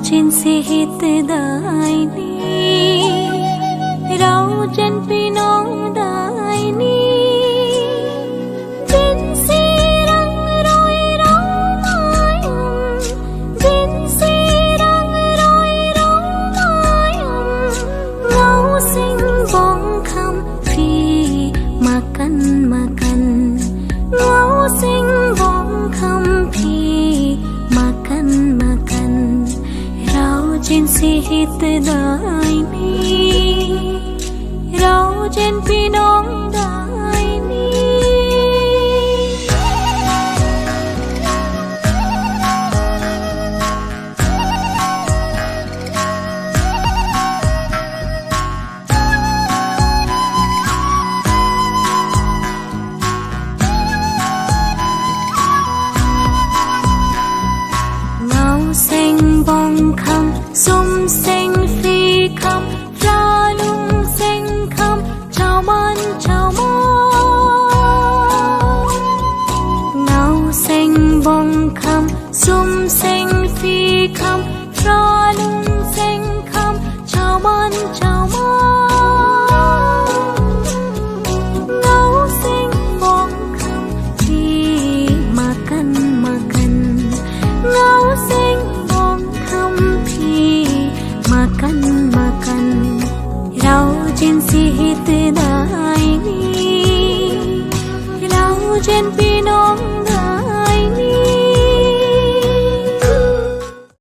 trên xe hít đại ni rau trên pi nong đại ni trên xe răng rồi rau mai trên xe răng rồi rau mai ngau sinh bong kham phi makan makan ngau sinh bong kham phi makan makan rau trên xe hít đại ni rau trên pi nong đại ni ngau sinh bong kham sum sinh phi kham ra lung sinh kham chào man ngau sinh bong kham sum sinh phi kham